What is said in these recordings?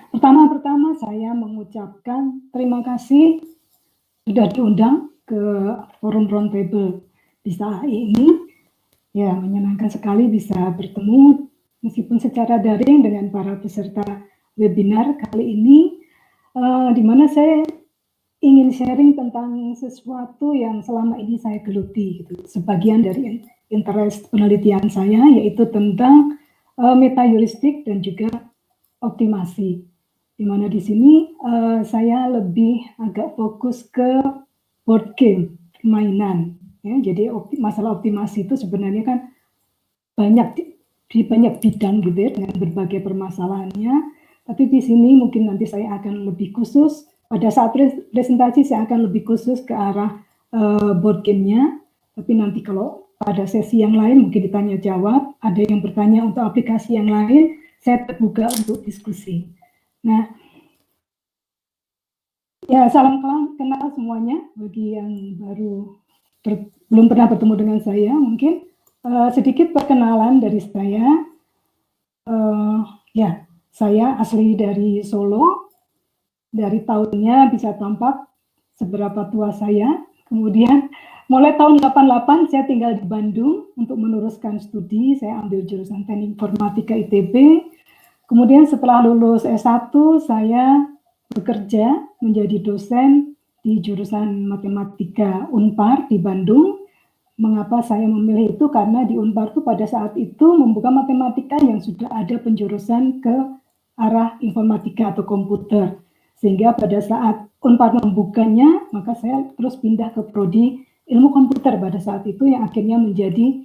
Pertama-tama saya mengucapkan terima kasih sudah diundang ke forum roundtable bisa ini. Ya, menyenangkan sekali bisa bertemu meskipun secara daring dengan para peserta webinar kali ini, di mana saya ingin sharing tentang sesuatu yang selama ini saya geluti, gitu. Sebagian dari interest penelitian saya yaitu tentang metaheuristik dan juga optimasi. Di mana di sini saya lebih agak fokus ke board game, mainan. Ya, jadi masalah optimasi itu sebenarnya kan banyak di banyak bidang gitu ya dengan berbagai permasalahannya. Tapi di sini mungkin nanti saya akan lebih khusus pada saat presentasi saya akan lebih khusus ke arah board game-nya. Tapi nanti kalau pada sesi yang lain mungkin ditanya jawab, ada yang bertanya untuk aplikasi yang lain, saya terbuka untuk diskusi. Nah, ya salam kenal semuanya bagi yang belum pernah bertemu dengan saya, mungkin sedikit perkenalan dari saya. Ya, saya asli dari Solo. Dari tahunnya bisa tampak seberapa tua saya. Kemudian mulai tahun 88 saya tinggal di Bandung untuk meneruskan studi. Saya ambil jurusan Teknik Informatika ITB. Kemudian setelah lulus S1 saya bekerja menjadi dosen di jurusan Matematika Unpar di Bandung. Mengapa saya memilih itu? Karena di Unpar itu pada saat itu membuka matematika yang sudah ada penjurusan ke arah informatika atau komputer. Sehingga pada saat Unpar membukanya, maka saya terus pindah ke prodi ilmu komputer pada saat itu yang akhirnya menjadi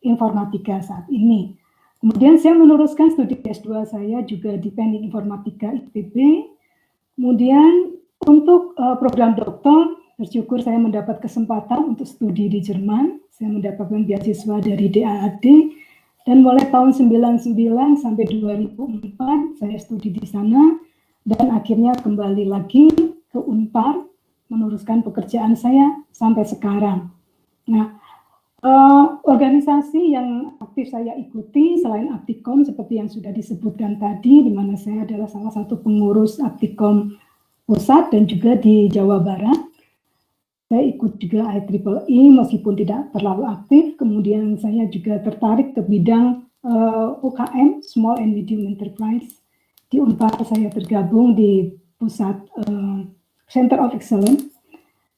informatika saat ini. Kemudian saya meneruskan studi S2 saya juga di Teknik Informatika ITB. Kemudian untuk program doktor, bersyukur saya mendapat kesempatan untuk studi di Jerman. Saya mendapatkan beasiswa dari DAAD dan mulai tahun 99 sampai 2004 saya studi di sana dan akhirnya kembali lagi ke Unpar meneruskan pekerjaan saya sampai sekarang. Nah, organisasi yang aktif saya ikuti selain Aptikom seperti yang sudah disebutkan tadi, di mana saya adalah salah satu pengurus Aptikom Pusat dan juga di Jawa Barat. Saya ikut juga IEEE meskipun tidak terlalu aktif. Kemudian saya juga tertarik ke bidang UKM, Small and Medium Enterprise. Di Unpar saya tergabung di pusat Center of Excellence.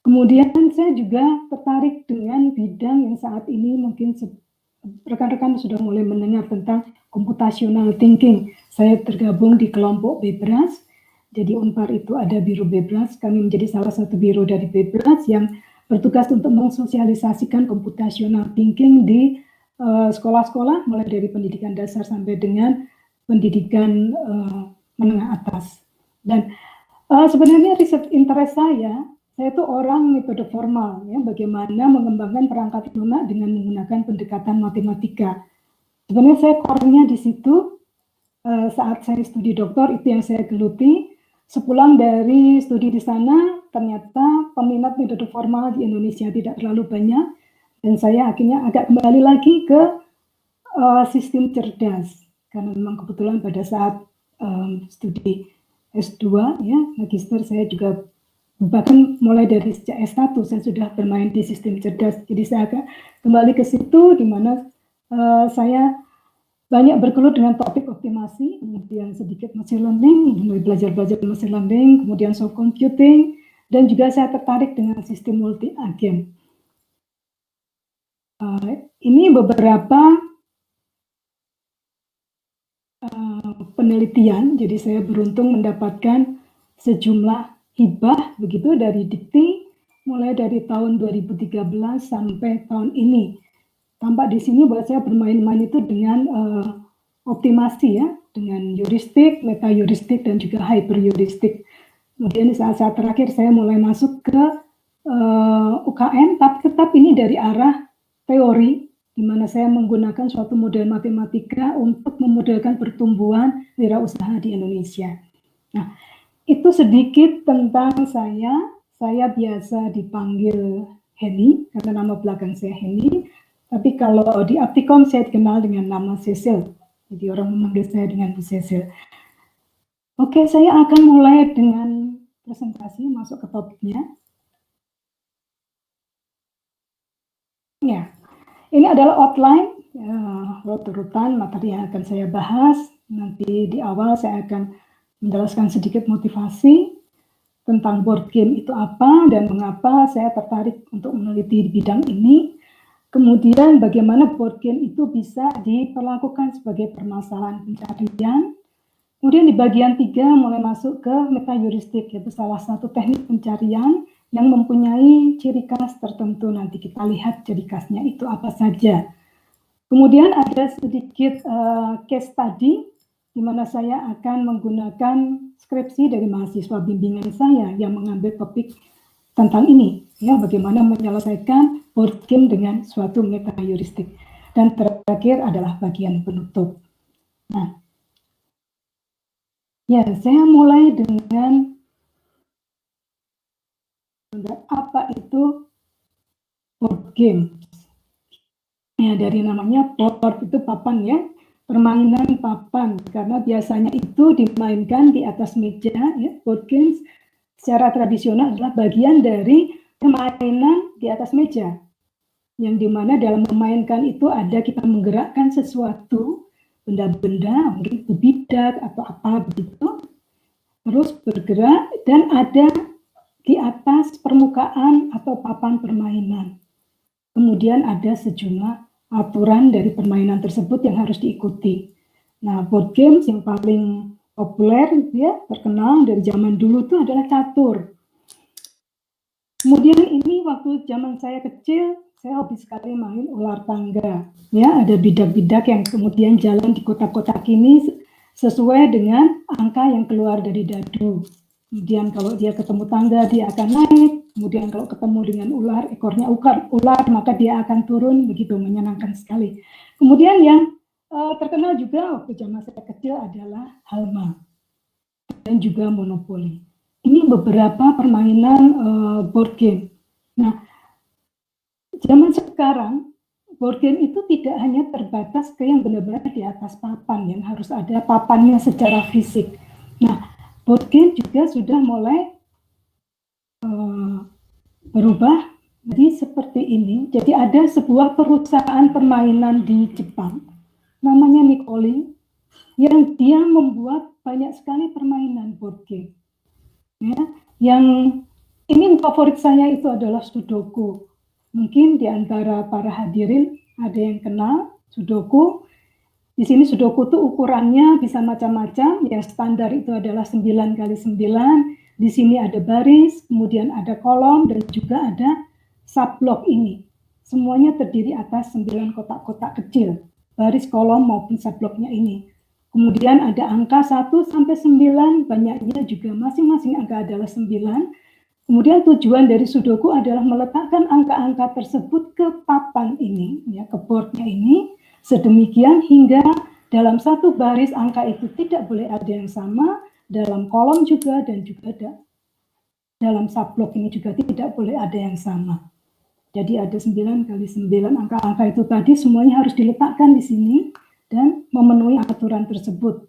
Kemudian saya juga tertarik dengan bidang yang saat ini mungkin rekan-rekan sudah mulai mendengar tentang computational thinking. Saya tergabung di kelompok BEBRAS. Jadi Unpar itu ada Biro BEBRAS. Kami menjadi salah satu biro dari BEBRAS yang bertugas untuk mensosialisasikan computational thinking di sekolah-sekolah mulai dari pendidikan dasar sampai dengan pendidikan menengah atas. Dan sebenarnya riset interest saya itu orang metode formal, ya, bagaimana mengembangkan perangkat lunak dengan menggunakan pendekatan matematika. Sebenarnya saya core-nya di situ saat saya studi doktor itu yang saya geluti. Sepulang dari studi di sana, ternyata peminat metode formal di Indonesia tidak terlalu banyak, dan saya akhirnya agak kembali lagi ke sistem cerdas. Karena memang kebetulan pada saat studi S2, ya, magister saya juga bahkan mulai dari sejak S1 saya sudah bermain di sistem cerdas. Jadi saya agak kembali ke situ di mana saya banyak bergelut dengan topik optimasi, kemudian sedikit machine learning, mulai belajar machine learning, kemudian soft computing, dan juga saya tertarik dengan sistem multi agen. Ini beberapa penelitian, jadi saya beruntung mendapatkan sejumlah hibah begitu dari Dikti mulai dari tahun 2013 sampai tahun ini. Tampak di sini bahwa saya bermain-main itu dengan optimasi, ya, dengan heuristik, metaheuristik, dan juga hyperheuristik. Kemudian di saat-saat terakhir saya mulai masuk ke UKM, tapi tetap ini dari arah teori, di mana saya menggunakan suatu model matematika untuk memodelkan pertumbuhan wirausaha di Indonesia. Nah, itu sedikit tentang saya. Saya biasa dipanggil Henny, karena nama belakang saya Henny. Tapi kalau di Aptikom saya dikenal dengan nama Cecil. Jadi orang memanggil saya dengan Bu Cecil. Oke, saya akan mulai dengan presentasi, masuk ke topiknya. Ya, ini adalah outline, urutan materi yang akan saya bahas. Nanti di awal saya akan menjelaskan sedikit motivasi tentang board game itu apa dan mengapa saya tertarik untuk meneliti di bidang ini. Kemudian bagaimana board game itu bisa diperlakukan sebagai permasalahan pencarian. Kemudian di bagian 3 mulai masuk ke metaheuristik, yaitu salah satu teknik pencarian yang mempunyai ciri khas tertentu. Nanti kita lihat ciri khasnya itu apa saja. Kemudian ada sedikit case study, di mana saya akan menggunakan skripsi dari mahasiswa bimbingan saya yang mengambil topik tentang ini, ya, bagaimana menyelesaikan board game dengan suatu metaheuristik. Dan terakhir adalah bagian penutup. Nah, ya, saya mulai dengan apa itu board game. Ya, dari namanya board itu papan, ya, permainan papan, karena biasanya itu dimainkan di atas meja, ya. Board games secara tradisional adalah bagian dari permainan di atas meja, yang dimana dalam memainkan itu ada kita menggerakkan sesuatu, benda-benda, mungkin bidak atau apa begitu, terus bergerak dan ada di atas permukaan atau papan permainan. Kemudian ada sejumlah aturan dari permainan tersebut yang harus diikuti. Nah, board games yang paling populer, ya, terkenal dari zaman dulu itu adalah catur. Kemudian ini waktu zaman saya kecil, saya hobi sekali main ular tangga. Ya, ada bidak-bidak yang kemudian jalan di kotak-kotak ini sesuai dengan angka yang keluar dari dadu. Kemudian kalau dia ketemu tangga, dia akan naik. Kemudian kalau ketemu dengan ular, ekornya ular, maka dia akan turun. Begitu, menyenangkan sekali. Kemudian yang terkenal juga waktu zaman saya kecil adalah halma dan juga monopoli. Ini beberapa permainan board game. Nah, zaman sekarang board game itu tidak hanya terbatas ke yang benar-benar di atas papan, yang harus ada papannya secara fisik. Nah, board game juga sudah mulai berubah jadi seperti ini. Jadi ada sebuah perusahaan permainan di Jepang, namanya Nikoli, yang dia membuat banyak sekali permainan board game. Ya, yang ini favorit saya itu adalah Sudoku. Mungkin di antara para hadirin ada yang kenal Sudoku. Di sini Sudoku itu ukurannya bisa macam-macam. Yang standar itu adalah 9 kali 9. Di sini ada baris, kemudian ada kolom, dan juga ada subblok ini. Semuanya terdiri atas 9 kotak-kotak kecil, baris, kolom, maupun subbloknya ini. Kemudian ada angka 1 sampai 9, banyaknya juga masing-masing angka adalah 9. Kemudian tujuan dari Sudoku adalah meletakkan angka-angka tersebut ke papan ini, ya, ke boardnya ini, sedemikian hingga dalam satu baris angka itu tidak boleh ada yang sama, dalam kolom juga, dan juga dalam subblok ini juga tidak boleh ada yang sama. Jadi ada 9 kali 9, angka-angka itu tadi semuanya harus diletakkan di sini dan memenuhi aturan tersebut.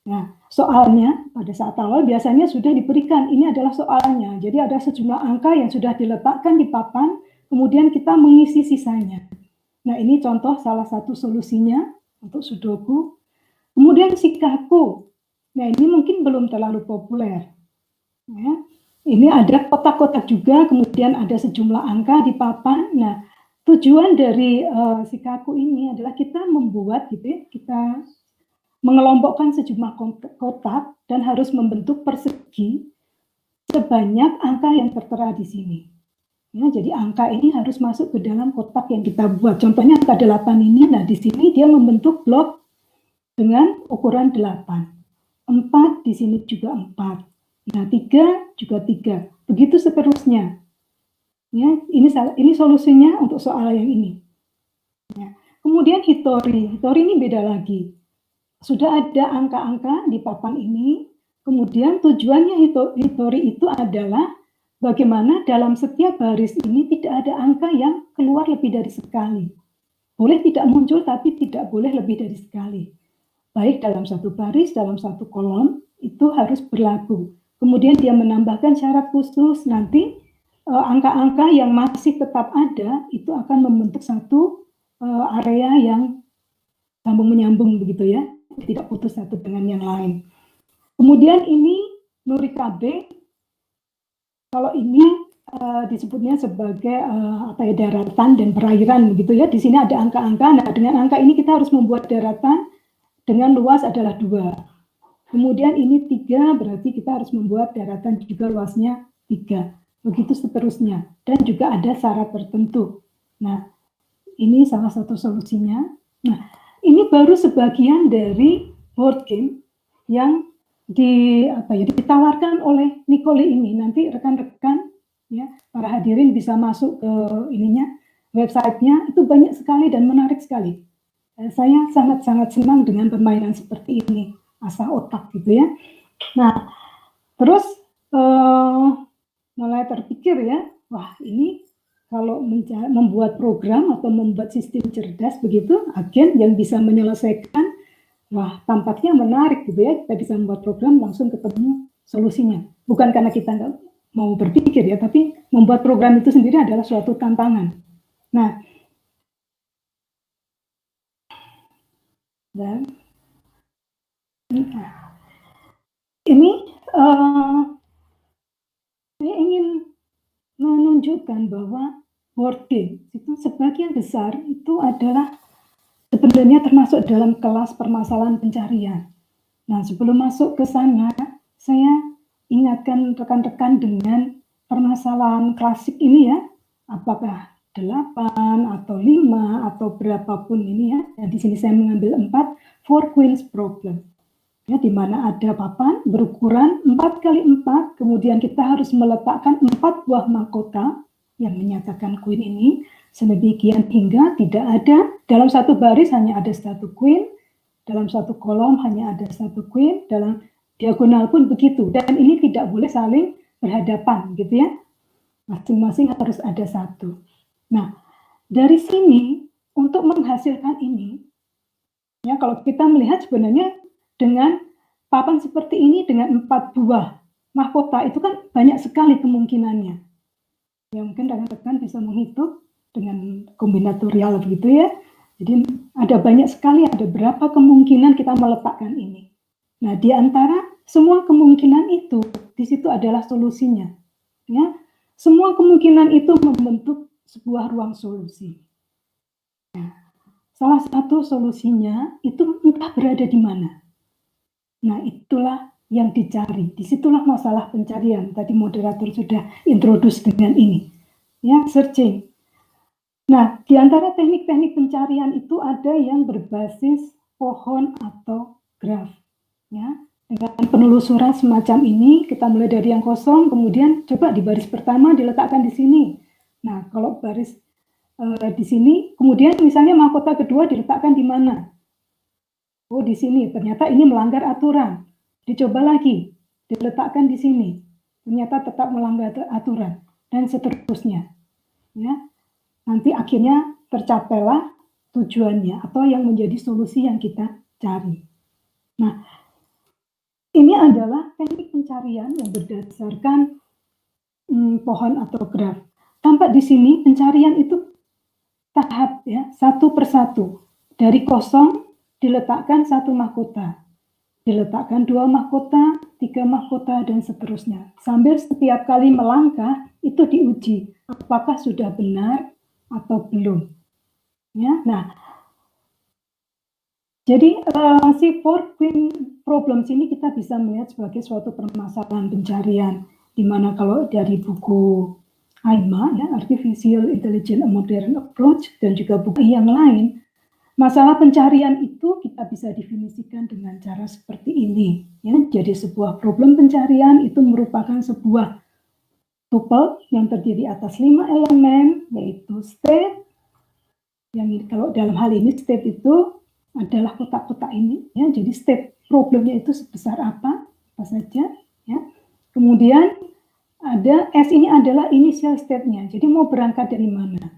Nah, soalnya pada saat awal biasanya sudah diberikan, ini adalah soalnya. Jadi ada sejumlah angka yang sudah diletakkan di papan, kemudian kita mengisi sisanya. Nah, ini contoh salah satu solusinya untuk Sudoku. Kemudian Shikaku. Nah, ini mungkin belum terlalu populer. Ya, ini ada kotak-kotak juga, kemudian ada sejumlah angka di papan. Nah, tujuan dari Shikaku ini adalah kita membuat, gitu ya, kita mengelompokkan sejumlah kotak dan harus membentuk persegi sebanyak angka yang tertera di sini. Ya, jadi angka ini harus masuk ke dalam kotak yang kita buat. Contohnya angka 8 ini, nah di sini dia membentuk blok dengan ukuran 8. 4 di sini juga 4. Nah, 3 juga 3. Begitu seterusnya. Ya, ini solusinya untuk soal yang ini. Ya. Kemudian Hitori. Hitori ini beda lagi. Sudah ada angka-angka di papan ini. Kemudian tujuannya Hitori itu adalah bagaimana dalam setiap baris ini tidak ada angka yang keluar lebih dari sekali. Boleh tidak muncul, tapi tidak boleh lebih dari sekali. Baik dalam satu baris, dalam satu kolom, itu harus berlaku. Kemudian dia menambahkan syarat khusus, nanti angka-angka yang masih tetap ada itu akan membentuk satu area yang sambung menyambung begitu ya, tidak putus satu dengan yang lain. Kemudian ini Nuri KB, kalau ini disebutnya sebagai daratan dan perairan gitu ya. Di sini ada angka-angka. Nah, dengan angka ini kita harus membuat daratan dengan luas adalah 2. Kemudian ini 3, berarti kita harus membuat daratan juga luasnya 3. Begitu seterusnya. Dan juga ada syarat tertentu. Nah, ini salah satu solusinya. Nah, ini baru sebagian dari board game yang ditawarkan oleh Nicole ini. Nanti rekan-rekan ya, para hadirin bisa masuk ke websitenya, itu banyak sekali dan menarik sekali. Saya sangat-sangat senang dengan permainan seperti ini, asah otak gitu ya. Nah, terus mulai terpikir ya, wah ini kalau membuat program atau membuat sistem cerdas begitu, agen yang bisa menyelesaikan, wah tampaknya menarik gitu ya, kita bisa membuat program langsung ketemu solusinya. Bukan karena kita nggak mau berpikir ya, tapi membuat program itu sendiri adalah suatu tantangan. Nah, dan ini saya ingin menunjukkan bahwa board game itu sebagian besar itu adalah sebenarnya termasuk dalam kelas permasalahan pencarian. Nah, sebelum masuk ke sana, saya ingatkan rekan-rekan dengan permasalahan klasik ini ya, apakah 8 atau 5 atau berapapun ini ya. Dan di sini saya mengambil 4, 4 queens problem. Ya, di mana ada papan berukuran 4x4, kemudian kita harus meletakkan 4 buah mahkota yang menyatakan queen ini, sedemikian hingga tidak ada dalam satu baris hanya ada 1 queen, dalam satu kolom hanya ada 1 queen, dalam diagonal pun begitu, dan ini tidak boleh saling berhadapan gitu ya, masing-masing harus ada 1. Nah, dari sini untuk menghasilkan ini ya, kalau kita melihat sebenarnya dengan papan seperti ini dengan 4 buah mahkota itu kan banyak sekali kemungkinannya. Ya mungkin rekan-rekan bisa menghitung dengan kombinatorial begitu ya. Jadi ada banyak sekali, ada berapa kemungkinan kita meletakkan ini. Nah, di antara semua kemungkinan itu, di situ adalah solusinya. Ya, semua kemungkinan itu membentuk sebuah ruang solusi. Nah, salah satu solusinya itu entah berada di mana. Nah, itulah yang dicari. Disitulah masalah pencarian. Tadi moderator sudah introduce dengan ini. Ya, searching. Nah, di antara teknik-teknik pencarian itu ada yang berbasis pohon atau graf. Ya, dengan penelusuran semacam ini, kita mulai dari yang kosong, kemudian coba di baris pertama diletakkan di sini. Nah, kalau baris di sini, kemudian misalnya mahkota kedua diletakkan di mana? Oh, di sini. Ternyata ini melanggar aturan. Dicoba lagi, diletakkan di sini. Ternyata tetap melanggar aturan dan seterusnya. Ya, nanti akhirnya tercapailah tujuannya atau yang menjadi solusi yang kita cari. Nah, ini adalah teknik pencarian yang berdasarkan pohon atau graf. Tampak di sini pencarian itu tahap ya, 1 persatu. Dari kosong diletakkan 1 mahkota, diletakkan 2 mahkota, 3 mahkota, dan seterusnya. Sambil setiap kali melangkah itu diuji apakah sudah benar atau belum. Ya, nah, jadi si 4 queen problem ini kita bisa melihat sebagai suatu permasalahan pencarian, di mana kalau dari buku AIMA, ya, Artificial Intelligence Modern Approach, dan juga buku yang lain, masalah pencarian itu kita bisa definisikan dengan cara seperti ini. Ya. Jadi sebuah problem pencarian itu merupakan sebuah tuple yang terdiri atas 5 elemen, yaitu state, yang kalau dalam hal ini state itu adalah kotak-kotak ini. Ya. Jadi state problemnya itu sebesar apa saja. Ya. Kemudian ada S ini adalah initial state-nya, jadi mau berangkat dari mana.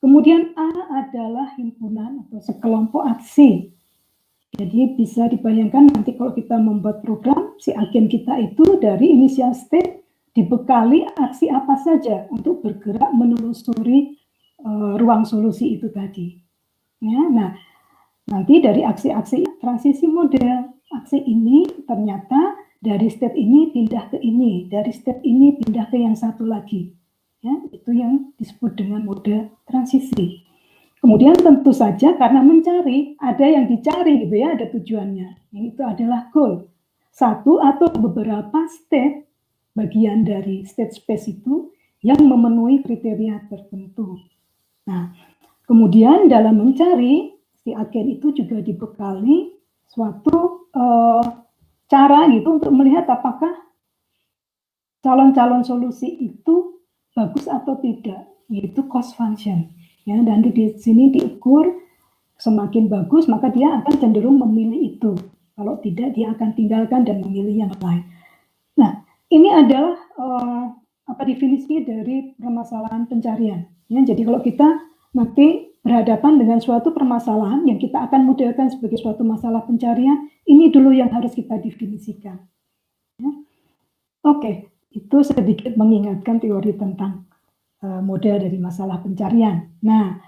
Kemudian A adalah himpunan atau sekelompok aksi Jadi bisa dibayangkan nanti kalau kita membuat program, si agen kita itu dari initial state dibekali aksi apa saja untuk bergerak menelusuri ruang solusi itu tadi. Ya, nah, nanti dari aksi-aksi transisi model, aksi ini ternyata dari state ini pindah ke ini, dari state ini pindah ke yang satu lagi. Ya, itu yang disebut dengan mode transisi. Kemudian tentu saja karena mencari, ada yang dicari gitu ya, ada tujuannya. Yang itu adalah goal. Satu atau beberapa state, bagian dari state space itu yang memenuhi kriteria tertentu. Nah, kemudian dalam mencari, si agen itu juga dibekali suatu cara gitu untuk melihat apakah calon-calon solusi itu bagus atau tidak, yaitu cost function. Ya, dan di sini diukur semakin bagus maka dia akan cenderung memilih itu. Kalau tidak dia akan tinggalkan dan memilih yang lain. Nah, ini adalah definisi dari permasalahan pencarian. Ya, jadi kalau kita nanti berhadapan dengan suatu permasalahan yang kita akan modelkan sebagai suatu masalah pencarian, ini dulu yang harus kita definisikan. Ya. Oke, itu sedikit mengingatkan teori tentang model dari masalah pencarian. Nah,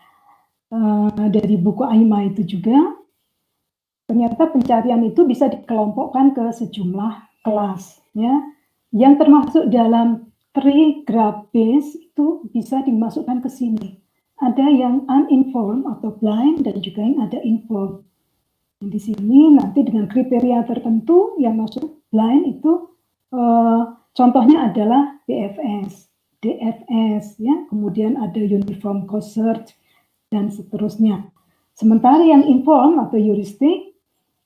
dari buku Aima itu juga, ternyata pencarian itu bisa dikelompokkan ke sejumlah kelas, ya, yang termasuk dalam tree graph base itu bisa dimasukkan ke sini. Ada yang uninformed atau blind dan juga yang ada informed. Di sini nanti dengan kriteria tertentu yang masuk blind itu contohnya adalah BFS. DFS, ya, kemudian ada uniform cost search, dan seterusnya. Sementara yang inform atau heuristik,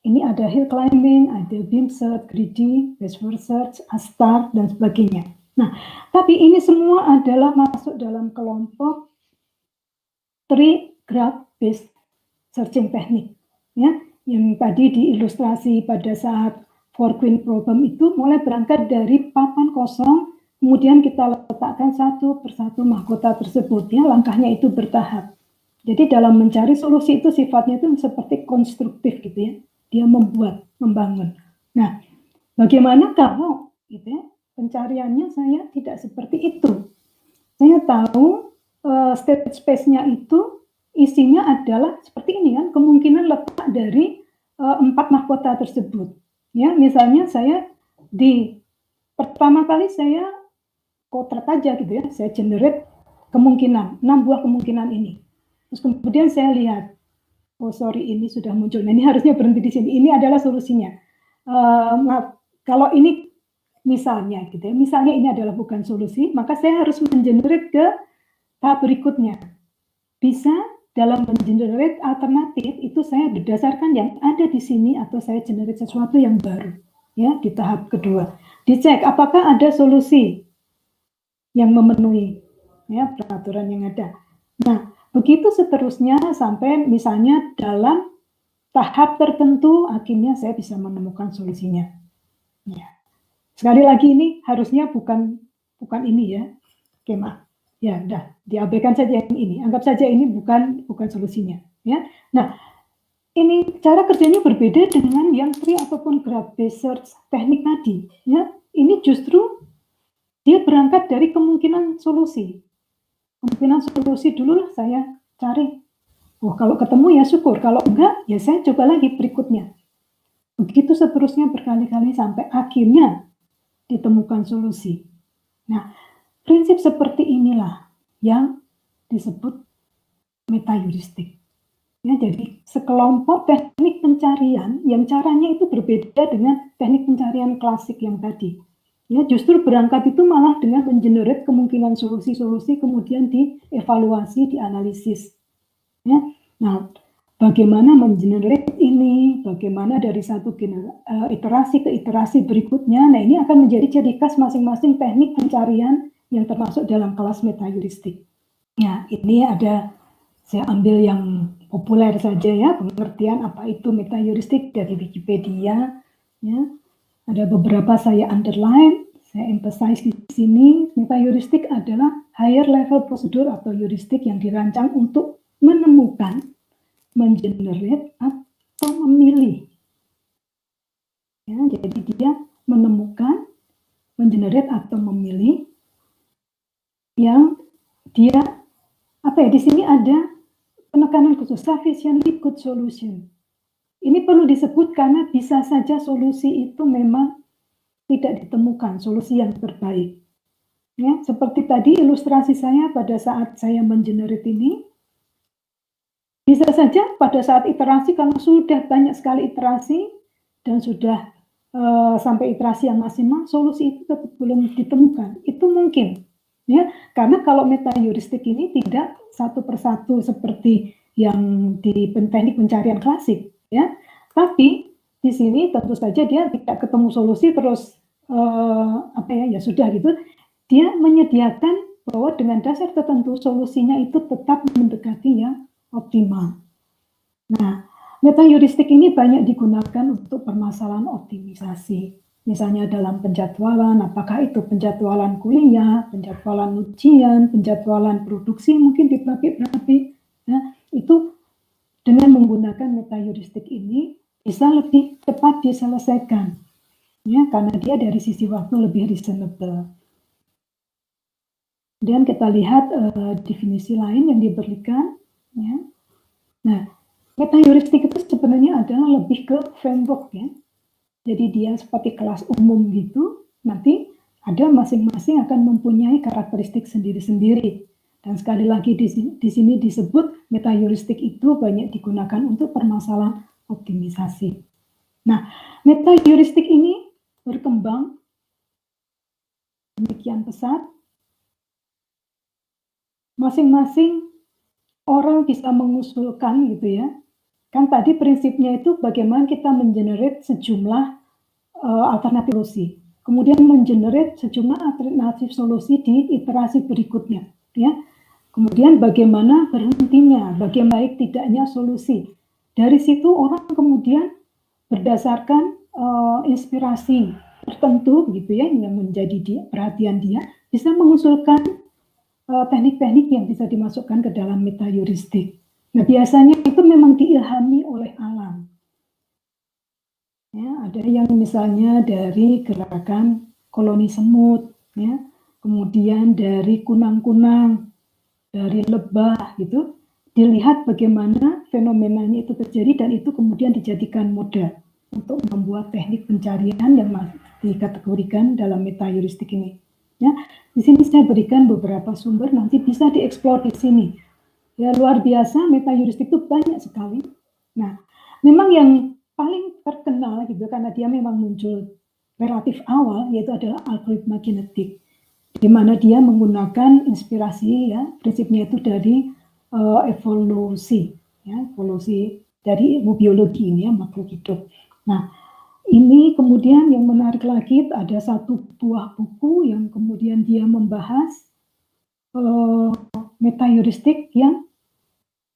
ini ada hill climbing, ada beam search, greedy, best first search, A*STAR, dan sebagainya. Nah, tapi ini semua adalah masuk dalam kelompok tree graph based searching technique, ya, yang tadi diilustrasi pada saat 4 queen problem itu mulai berangkat dari papan kosong. Kemudian kita letakkan satu persatu mahkota tersebut, ya, langkahnya itu bertahap. Jadi dalam mencari solusi itu sifatnya itu seperti konstruktif gitu ya, dia membuat, membangun. Nah, bagaimana kalau gitu ya, pencariannya saya tidak seperti itu. Saya tahu state space-nya itu isinya adalah seperti ini kan, kemungkinan letak dari 4 mahkota tersebut. Ya, misalnya saya di pertama kali saya kotak aja gitu ya, saya generate kemungkinan, 6 buah kemungkinan ini. Terus kemudian saya lihat, oh sorry ini sudah muncul, nah ini harusnya berhenti di sini, ini adalah solusinya. Kalau ini misalnya gitu ya, misalnya ini adalah bukan solusi, maka saya harus mengenerate ke tahap berikutnya. Bisa dalam mengenerate alternatif, itu saya berdasarkan yang ada di sini atau saya generate sesuatu yang baru. Ya, di tahap kedua. Dicek apakah ada solusi yang memenuhi ya peraturan yang ada. Nah, begitu seterusnya sampai misalnya dalam tahap tertentu akhirnya saya bisa menemukan solusinya. Ya. Sekali lagi ini harusnya bukan ini ya. Oke, maaf. Ya, udah diabaikan saja yang ini. Anggap saja ini bukan solusinya, ya. Nah, ini cara kerjanya berbeda dengan yang tree ataupun graph based search teknik tadi, ya. Ini justru dia berangkat dari kemungkinan solusi. Kemungkinan solusi dulu lah saya cari. Oh, kalau ketemu ya syukur, kalau enggak ya saya coba lagi berikutnya. Begitu seterusnya berkali-kali sampai akhirnya ditemukan solusi. Nah, prinsip seperti inilah yang disebut metaheuristik. Ya, jadi sekelompok teknik pencarian yang caranya itu berbeda dengan teknik pencarian klasik yang tadi. Ya, justru berangkat itu malah dengan mengenerate kemungkinan solusi-solusi kemudian dievaluasi, dianalisis. Ya. Nah, bagaimana mengenerate ini, bagaimana dari satu iterasi ke iterasi berikutnya, nah ini akan menjadi ciri khas masing-masing teknik pencarian yang termasuk dalam kelas metaheuristik. Ya, ini ada, saya ambil yang populer saja ya, pengertian apa itu metaheuristik dari Wikipedia, ya. Ada beberapa saya underline, saya emphasize di sini. Metaheuristik adalah higher level prosedur atau heuristik yang dirancang untuk menemukan, mengenerate atau memilih Ya, jadi dia menemukan, mengenerate atau memilih yang dia di sini ada penekanan khusus sufficiently good solution. Ini perlu disebut karena bisa saja solusi itu memang tidak ditemukan solusi yang terbaik. Ya, seperti tadi ilustrasi saya pada saat saya mengenerate ini, bisa saja pada saat iterasi kalau sudah banyak sekali iterasi dan sudah sampai iterasi yang maksimal, solusi itu tetap belum ditemukan. Itu mungkin, ya, karena kalau meta heuristik ini tidak satu persatu seperti yang di teknik pencarian klasik, ya. Tapi di sini tentu saja dia tidak ketemu solusi terus ya sudah gitu. Dia menyediakan bahwa dengan dasar tertentu solusinya itu tetap mendekati yang optimal. Nah, meta heuristik ini banyak digunakan untuk permasalahan optimisasi. Misalnya dalam penjadwalan, apakah itu penjadwalan kuliah, penjadwalan ujian, penjadwalan produksi, mungkin di pabrik-pabrik. Nah, itu dengan menggunakan meta heuristik ini bisa lebih cepat diselesaikan. Ya, karena dia dari sisi waktu lebih reasonable. Kemudian kita lihat definisi lain yang diberikan. Ya. Nah, meta heuristik itu sebenarnya adalah lebih ke framework ya. Jadi dia seperti kelas umum gitu, nanti ada masing-masing akan mempunyai karakteristik sendiri-sendiri. Dan sekali lagi di sini disebut meta heuristik itu banyak digunakan untuk permasalahan optimisasi. Nah, meta heuristik ini berkembang demikian pesat. Masing-masing orang bisa mengusulkan gitu ya. Kan tadi prinsipnya itu bagaimana kita mengenerate sejumlah alternatif solusi. Kemudian mengenerate sejumlah alternatif solusi di iterasi berikutnya. Ya. Kemudian bagaimana berhentinya, bagaimana baik tidaknya solusi. Dari situ orang kemudian berdasarkan inspirasi tertentu gitu ya yang menjadi perhatian dia bisa mengusulkan teknik-teknik yang bisa dimasukkan ke dalam meta heuristik. Nah, biasanya itu memang diilhami oleh alam. Ya, ada yang misalnya dari gerakan koloni semut, ya, kemudian dari kunang-kunang, dari lebah, gitu. Dilihat bagaimana fenomenanya itu terjadi dan itu kemudian dijadikan model untuk membuat teknik pencarian yang dikategorikan dalam meta heuristik ini. Ya, di sini saya berikan beberapa sumber, nanti bisa dieksplor di sini. Ya, luar biasa, meta heuristik itu banyak sekali. Nah, memang yang paling terkenal gitu karena dia memang muncul relatif awal yaitu adalah algoritma kinetik, di mana dia menggunakan inspirasi ya prinsipnya itu dari evolusi ya, evolusi dari ilmu biologi ini ya, makhluk hidup. Nah, ini kemudian yang menarik lagi ada satu buah buku yang kemudian dia membahas meta heuristik yang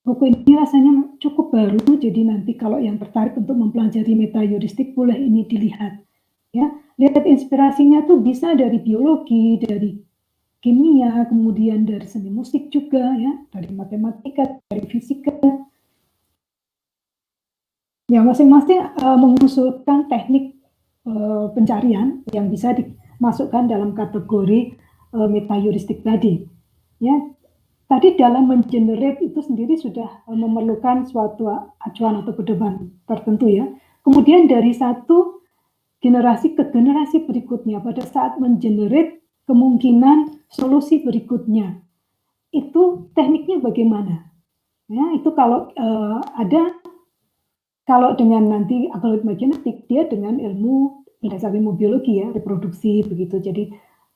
buku ini rasanya cukup baru, jadi nanti kalau yang tertarik untuk mempelajari meta heuristik boleh ini dilihat. Ya, lihat inspirasinya tuh bisa dari biologi, dari kimia, kemudian dari seni musik juga ya, dari matematika, dari fisika. Ya, masing-masing mengusulkan teknik pencarian yang bisa dimasukkan dalam kategori meta heuristik tadi. Ya, tadi dalam mengenerate itu sendiri sudah memerlukan suatu acuan atau pedoman tertentu ya. Kemudian dari satu generasi ke generasi berikutnya pada saat mengenerate kemungkinan solusi berikutnya itu tekniknya bagaimana? Ya, itu kalau kalau dengan nanti algoritma genetik dia dengan ilmu berdasarkan ilmu biologi ya, reproduksi begitu. Jadi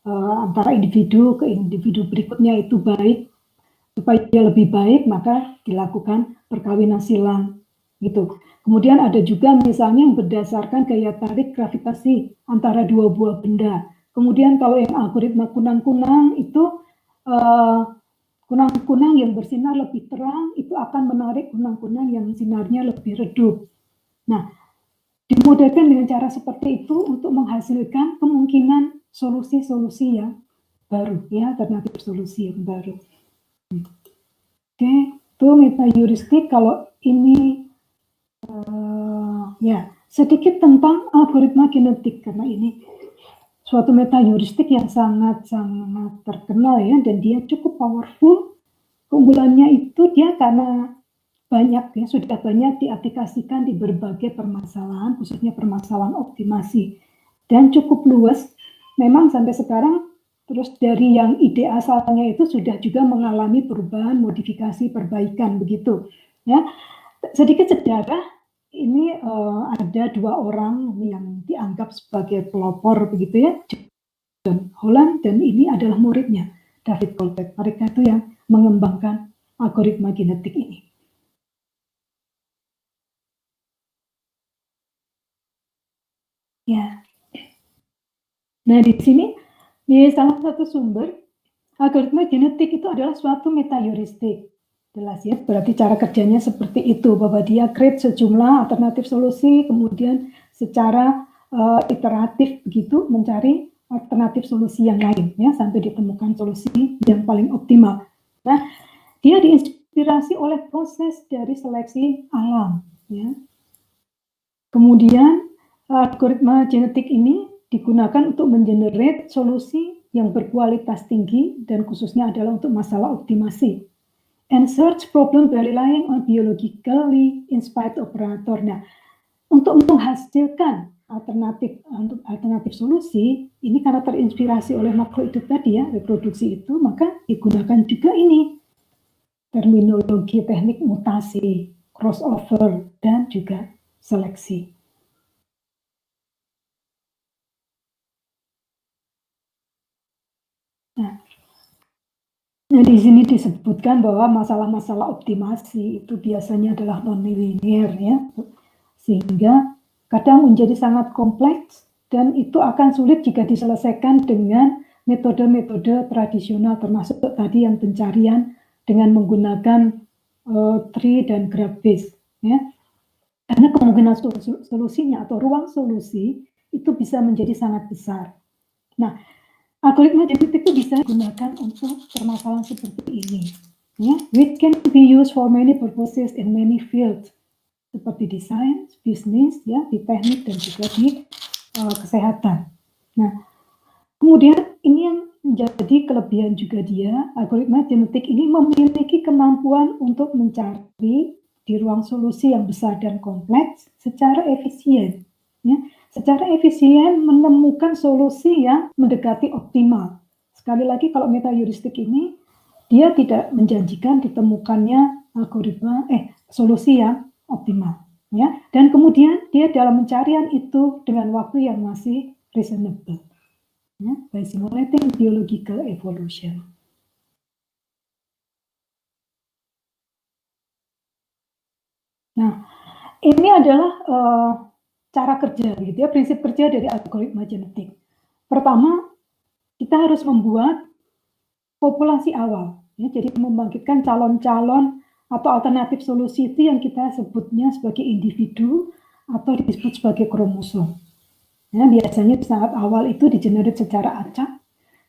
antara individu ke individu berikutnya itu baik, supaya dia lebih baik maka dilakukan perkawinan silang gitu. Kemudian ada juga misalnya yang berdasarkan gaya tarik gravitasi antara dua buah benda. Kemudian kalau yang algoritma kunang-kunang itu kunang-kunang yang bersinar lebih terang itu akan menarik kunang-kunang yang sinarnya lebih redup. Nah, dimodelkan dengan cara seperti itu untuk menghasilkan kemungkinan solusi-solusi yang baru, ya, alternatif solusi yang baru. Oke, itu meta heuristik. Kalau ini, ya, sedikit tentang algoritma genetik, karena ini suatu metaheuristik yang sangat-sangat terkenal ya, dan dia cukup powerful. Keunggulannya itu dia karena banyak ya, sudah banyak diaplikasikan di berbagai permasalahan, khususnya permasalahan optimasi, dan cukup luas. Memang sampai sekarang, terus dari yang ide asalnya itu sudah juga mengalami perubahan, modifikasi, perbaikan begitu. Ya, sedikit sejarah. Ini ada 2 orang yang dianggap sebagai pelopor begitu ya, John Holland, dan ini adalah muridnya, David Colpert. Mereka itu yang mengembangkan algoritma genetik ini. Ya. Nah, di sini di salah satu sumber, algoritma genetik itu adalah suatu metaheuristik. Jelas ya, berarti cara kerjanya seperti itu, bahwa dia create sejumlah alternatif solusi, kemudian secara iteratif begitu mencari alternatif solusi yang lain ya, sampai ditemukan solusi yang paling optimal. Nah, dia diinspirasi oleh proses dari seleksi alam ya. Kemudian algoritma genetik ini digunakan untuk mengenerate solusi yang berkualitas tinggi dan khususnya adalah untuk masalah optimasi. And search problem by relying on biologically inspired operator. Nah, untuk menghasilkan alternatif solusi, ini karena terinspirasi oleh makhluk itu tadi ya, reproduksi itu, maka digunakan juga ini terminologi teknik mutasi, crossover, dan juga seleksi. Nah, di sini disebutkan bahwa masalah-masalah optimasi itu biasanya adalah non-linear ya, sehingga kadang menjadi sangat kompleks dan itu akan sulit jika diselesaikan dengan metode-metode tradisional, termasuk tadi yang pencarian dengan menggunakan tree dan graph base ya. Karena kemungkinan solusinya atau ruang solusi itu bisa menjadi sangat besar. Nah, algoritma genetik itu bisa digunakan untuk permasalahan seperti ini. Ya, it can be used for many purposes in many fields, seperti di sains, bisnis, ya, di teknik dan juga di kesehatan. Nah, kemudian ini yang menjadi kelebihan juga dia, algoritma genetik ini memiliki kemampuan untuk mencari di ruang solusi yang besar dan kompleks secara efisien. Ya, secara efisien menemukan solusi yang mendekati optimal. Sekali lagi kalau metaheuristik ini dia tidak menjanjikan ditemukannya algoritma solusi yang optimal ya, dan kemudian dia dalam pencarian itu dengan waktu yang masih reasonable ya, by simulating biological evolution. Nah, ini adalah cara kerja gitu ya, prinsip kerja dari algoritma genetik. Pertama, kita harus membuat populasi awal ya, jadi membangkitkan calon-calon atau alternatif solusi itu yang kita sebutnya sebagai individu atau disebut sebagai kromosom. Ya, biasanya di saat awal itu digenerate secara acak.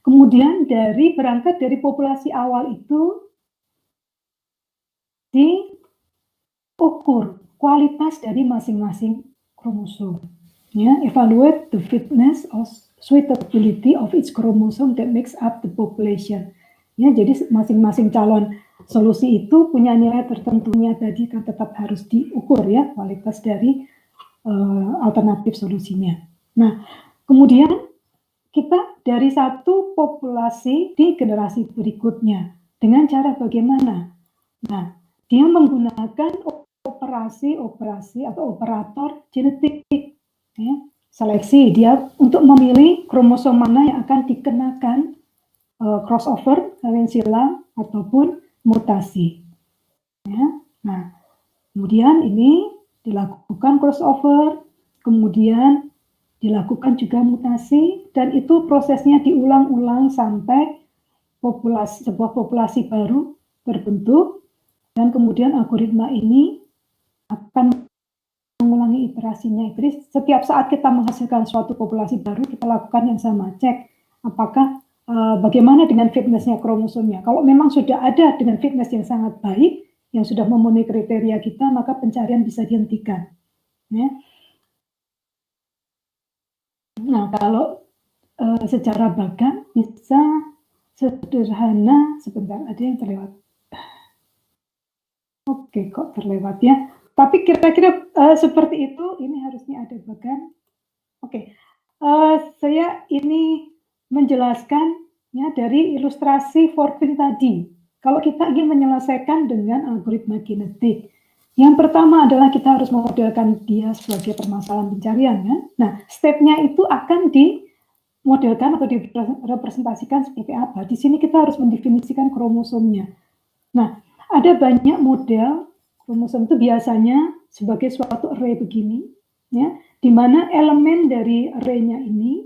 Kemudian berangkat dari populasi awal itu diukur kualitas dari masing-masing kromosom. Ya, evaluate the fitness or suitability of each chromosome that makes up the population. Ya, jadi masing-masing calon solusi itu punya nilai tertentunya tadi kan tetap harus diukur ya kualitas dari alternatif solusinya. Nah, kemudian kita dari satu populasi di generasi berikutnya dengan cara bagaimana? Nah, dia menggunakan operasi atau operator genetik ya, seleksi dia untuk memilih kromosom mana yang akan dikenakan crossover, kawin silang ataupun mutasi. Ya. Nah, kemudian ini dilakukan crossover, kemudian dilakukan juga mutasi, dan itu prosesnya diulang-ulang sampai sebuah populasi baru terbentuk, dan kemudian algoritma ini akan mengulangi iterasinya. Jadi setiap saat kita menghasilkan suatu populasi baru, kita lakukan yang sama, cek apakah bagaimana dengan fitnessnya kromosomnya. Kalau memang sudah ada dengan fitness yang sangat baik, yang sudah memenuhi kriteria kita, maka pencarian bisa dihentikan. Ya. Nah, kalau secara bagan bisa sederhana, sebentar, ada yang terlewat. Oke, kok terlewat ya. Tapi kira-kira seperti itu, ini harusnya ada bagan. Oke, saya ini menjelaskan ya dari ilustrasi Fortune tadi. Kalau kita ingin menyelesaikan dengan algoritma kinetik, yang pertama adalah kita harus memodelkan dia sebagai permasalahan pencarian. Ya. Nah, stepnya itu akan dimodelkan atau direpresentasikan seperti apa. Di sini kita harus mendefinisikan kromosomnya. Nah, ada banyak model kromosom itu biasanya sebagai suatu array begini, ya, di mana elemen dari array-nya ini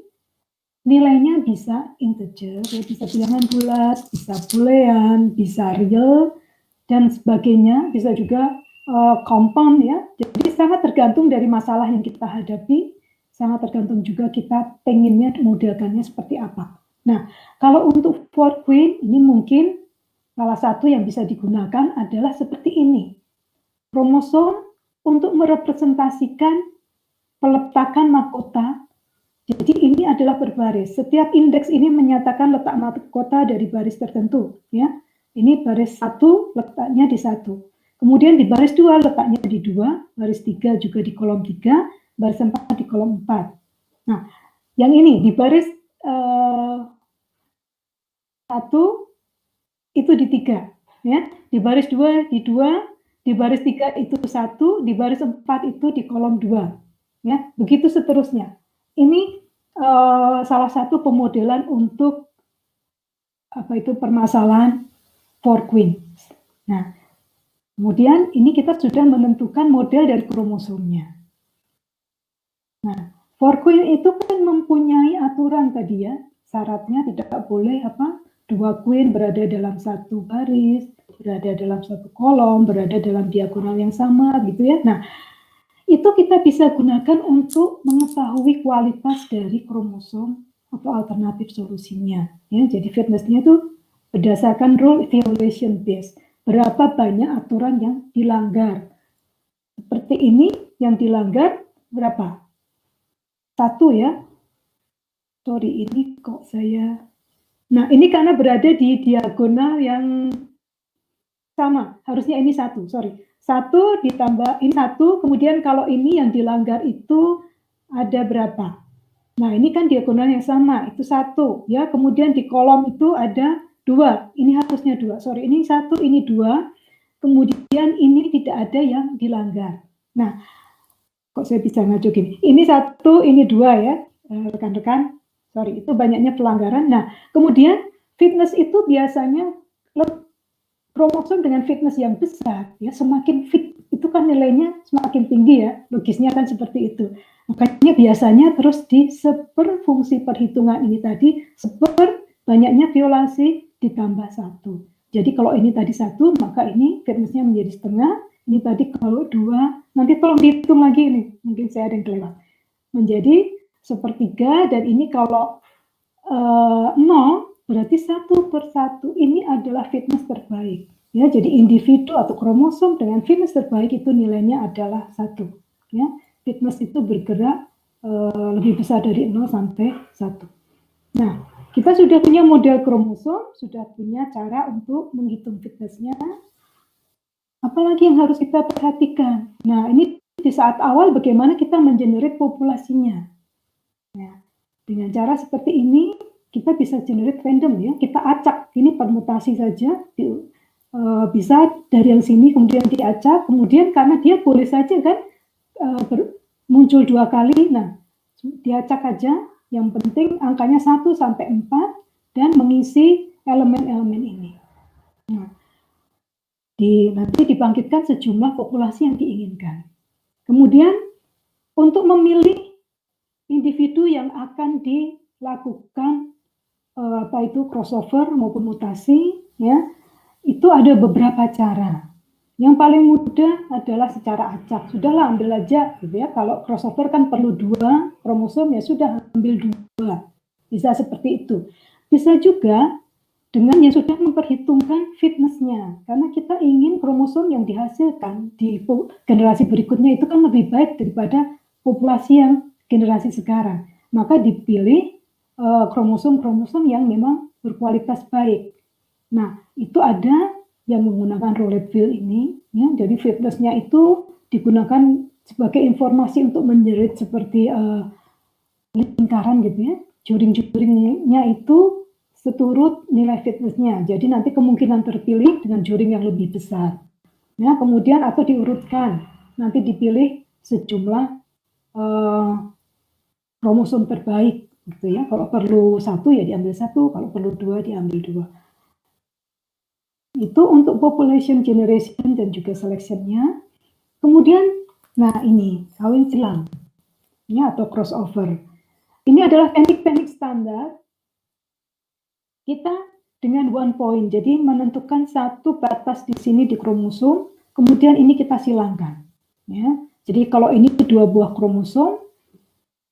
nilainya bisa integer, ya, bisa bilangan bulat, bisa boolean, bisa real, dan sebagainya, bisa juga compound ya. Jadi sangat tergantung dari masalah yang kita hadapi, sangat tergantung juga kita pengennya modelkannya seperti apa. Nah, kalau untuk Fortune ini mungkin salah satu yang bisa digunakan adalah seperti ini. Kromosom untuk merepresentasikan peletakan mahkota. Jadi ini adalah berbaris. Setiap indeks ini menyatakan letak mahkota dari baris tertentu. Ya, ini baris 1 letaknya di 1. Kemudian di baris 2 letaknya di 2, baris 3 juga di kolom 3, baris 4 di kolom 4. Nah, yang ini di baris 1 itu di 3, ya. Di baris 2 di 2, di baris 3 itu 1, di baris 4 itu di kolom 2. Ya, begitu seterusnya. Ini salah satu pemodelan untuk permasalahan Fortune. Nah, kemudian ini kita sudah menentukan model dari kromosomnya. Nah, Fortune itu kan mempunyai aturan tadi ya, syaratnya tidak boleh dua queen berada dalam satu baris, berada dalam satu kolom, berada dalam diagonal yang sama gitu ya. Nah, itu kita bisa gunakan untuk mengetahui kualitas dari kromosom atau alternatif solusinya. Ya, jadi fitnessnya itu berdasarkan rule evaluation base. Berapa banyak aturan yang dilanggar. Seperti ini yang dilanggar berapa? 1 ya. Sorry, ini kok saya... Nah, ini karena berada di diagonal yang sama. Harusnya ini 1, sorry. 1 ditambah, ini 1, kemudian kalau ini yang dilanggar itu ada berapa? Nah, ini kan diagonal yang sama, itu 1. Ya, kemudian di kolom itu ada 2. Ini harusnya 2. Sorry, ini 1, ini 2. Kemudian ini tidak ada yang dilanggar. Nah, kok saya bisa ngajuk gini? Ini 1, ini 2 ya, rekan-rekan. Sorry, itu banyaknya pelanggaran. Nah, kemudian fitness itu biasanya kromosom dengan fitness yang besar, ya semakin fit itu kan nilainya semakin tinggi ya, logisnya kan seperti itu. Makanya biasanya terus di seper fungsi perhitungan ini tadi, seper banyaknya violasi ditambah 1. Jadi kalau ini tadi 1, maka ini fitnessnya menjadi setengah, ini tadi kalau 2, nanti tolong dihitung lagi ini, mungkin saya ada yang kelewat. Menjadi sepertiga, dan ini kalau 0, berarti 1/1 ini adalah fitness terbaik. Ya, jadi individu atau kromosom dengan fitness terbaik itu nilainya adalah 1. Ya, fitness itu bergerak lebih besar dari 0 sampai 1. Nah, kita sudah punya model kromosom, sudah punya cara untuk menghitung fitnessnya. Apalagi yang harus kita perhatikan? Nah, ini di saat awal bagaimana kita mengenerate populasinya. Ya, dengan cara seperti ini kita bisa generate random ya, kita acak, ini permutasi saja, bisa dari yang sini kemudian diacak, kemudian karena dia boleh saja kan muncul 2 kali, nah diacak aja, yang penting angkanya 1 sampai 4 dan mengisi elemen-elemen ini. Nah, nanti dibangkitkan sejumlah populasi yang diinginkan. Kemudian untuk memilih individu yang akan dilakukan crossover maupun mutasi ya, itu ada beberapa cara. Yang paling mudah adalah secara acak. Sudahlah ambil aja gitu ya. Kalau crossover kan perlu 2 kromosom, ya sudah ambil 2. Bisa seperti itu. Bisa juga dengan yang sudah memperhitungkan fitnessnya, karena kita ingin kromosom yang dihasilkan di generasi berikutnya itu kan lebih baik daripada populasi yang generasi sekarang. maka dipilih kromosom-kromosom yang memang berkualitas baik. Nah, itu ada yang menggunakan roulette wheel ini, ya, jadi fitnessnya itu digunakan sebagai informasi untuk menjerit seperti lingkaran gitu ya. Juring-juringnya itu seturut nilai fitnessnya. Jadi nanti kemungkinan terpilih dengan juring yang lebih besar. Ya, kemudian atau diurutkan, nanti dipilih sejumlah kromosom terbaik gitu ya. Kalau perlu 1 ya diambil 1, kalau perlu 2 diambil 2. Itu untuk population generation dan juga selection-nya. Kemudian, nah ini kawin silang ya, atau crossover. Ini adalah teknik-teknik standar kita dengan one point. Jadi menentukan satu batas di sini di kromosom, kemudian ini kita silangkan. Ya. Jadi kalau ini 2 buah kromosom,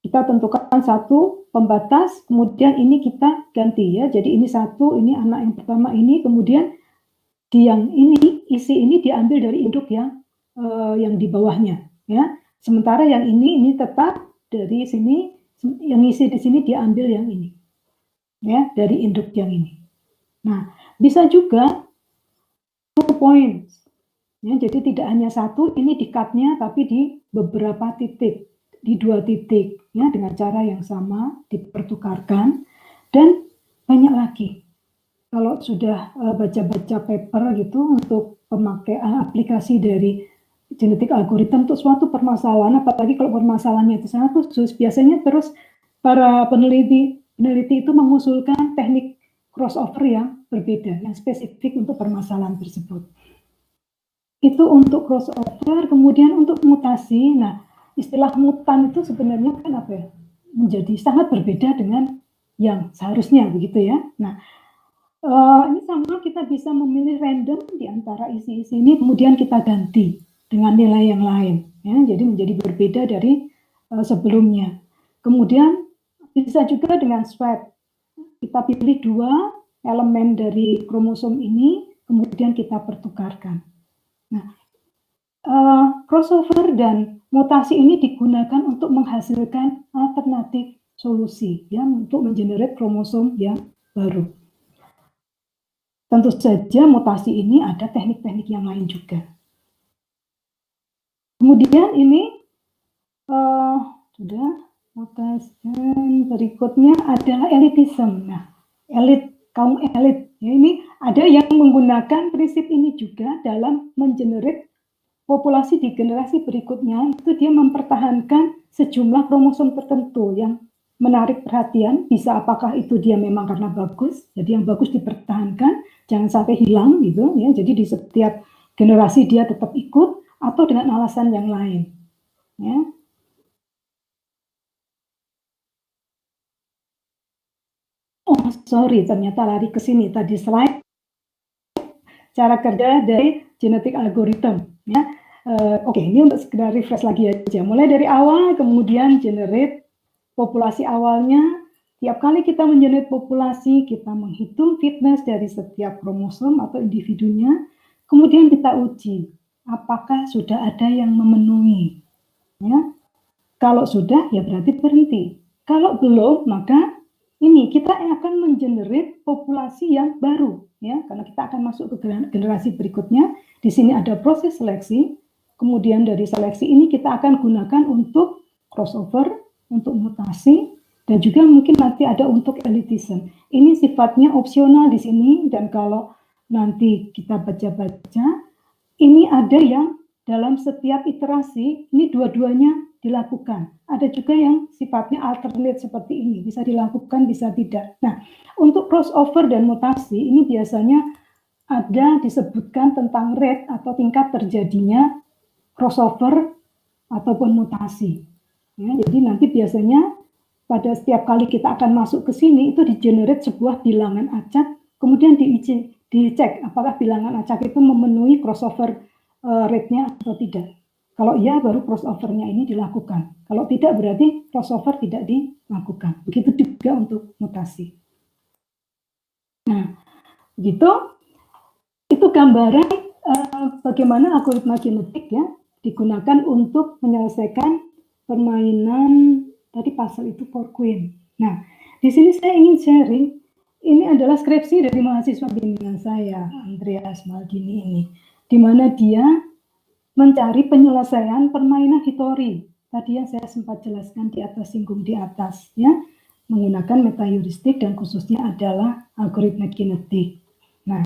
kita tentukan satu pembatas, kemudian ini kita ganti ya. Jadi ini 1, ini anak yang pertama ini, kemudian di yang ini isi ini diambil dari induk yang di bawahnya. Ya. Sementara yang ini tetap dari sini, yang isi di sini diambil yang ini. Ya, dari induk yang ini. Nah, bisa juga 2 points. Ya, jadi tidak hanya 1, ini di-cut-nya tapi di beberapa titik, di 2 titik, ya, dengan cara yang sama dipertukarkan dan banyak lagi. Kalau sudah baca-baca paper gitu untuk pemakaian aplikasi dari genetik algoritma untuk suatu permasalahan, apalagi kalau permasalahannya itu sangat khusus, biasanya terus para peneliti itu mengusulkan teknik crossover yang berbeda, yang spesifik untuk permasalahan tersebut. Itu untuk crossover, kemudian untuk mutasi. Nah, istilah mutan itu sebenarnya kan apa ya? Menjadi sangat berbeda dengan yang seharusnya begitu ya. Nah, ini sama kita bisa memilih random di antara isi-isi ini, kemudian kita ganti dengan nilai yang lain. Ya, jadi menjadi berbeda dari sebelumnya. Kemudian bisa juga dengan swap. Kita pilih 2 elemen dari kromosom ini, kemudian kita pertukarkan. Nah, crossover dan mutasi ini digunakan untuk menghasilkan alternatif solusi, ya, untuk mengenerate kromosom yang baru. Tentu saja mutasi ini ada teknik-teknik yang lain juga. Kemudian ini sudah mutasi berikutnya adalah elitism. Nah, kaum elit. Ya, ini ada yang menggunakan prinsip ini juga dalam mengenerate populasi di generasi berikutnya. Itu dia mempertahankan sejumlah kromosom tertentu yang menarik perhatian. Bisa apakah itu dia memang karena bagus, jadi yang bagus dipertahankan, jangan sampai hilang gitu ya. Jadi di setiap generasi dia tetap ikut, atau dengan alasan yang lain. Ya. Oh, sorry, ternyata lari ke sini tadi slide cara kerja dari genetik algoritma. Ya. Oke, ini untuk sekedar refresh lagi aja. Mulai dari awal, kemudian generate populasi awalnya. Tiap kali kita mengenerate populasi, kita menghitung fitness dari setiap kromosom atau individunya. Kemudian kita uji, apakah sudah ada yang memenuhi. Ya. Kalau sudah, ya berarti berhenti. Kalau belum, maka ini kita akan mengenerate populasi yang baru, ya, karena kita akan masuk ke generasi berikutnya. Di sini ada proses seleksi, kemudian dari seleksi ini kita akan gunakan untuk crossover, untuk mutasi, dan juga mungkin nanti ada untuk elitism. Ini sifatnya opsional di sini, dan kalau nanti kita baca-baca, ini ada yang dalam setiap iterasi, ini dua-duanya dilakukan. Ada juga yang sifatnya alternate seperti ini, bisa dilakukan, bisa tidak. Nah, untuk crossover dan mutasi, ini biasanya ada disebutkan tentang rate atau tingkat terjadinya crossover ataupun mutasi. Ya, jadi nanti biasanya pada setiap kali kita akan masuk ke sini, itu di-generate sebuah bilangan acak, kemudian dicek apakah bilangan acak itu memenuhi crossover rate-nya atau tidak. Kalau iya, baru crossover-nya ini dilakukan. Kalau tidak, berarti crossover tidak dilakukan. Begitu juga untuk mutasi. Nah, begitu. Itu gambaran bagaimana algoritma genetik ya digunakan untuk menyelesaikan permainan Tadi pasal itu for Queen. Nah, di sini saya ingin sharing, ini adalah skripsi dari mahasiswa bimbingan saya, Andreas Maldini ini, di mana dia mencari penyelesaian permainan Hitori. Tadi yang saya sempat jelaskan di atas, singgung di atas, ya, menggunakan metaheuristik dan khususnya adalah algoritma kinetik. Nah,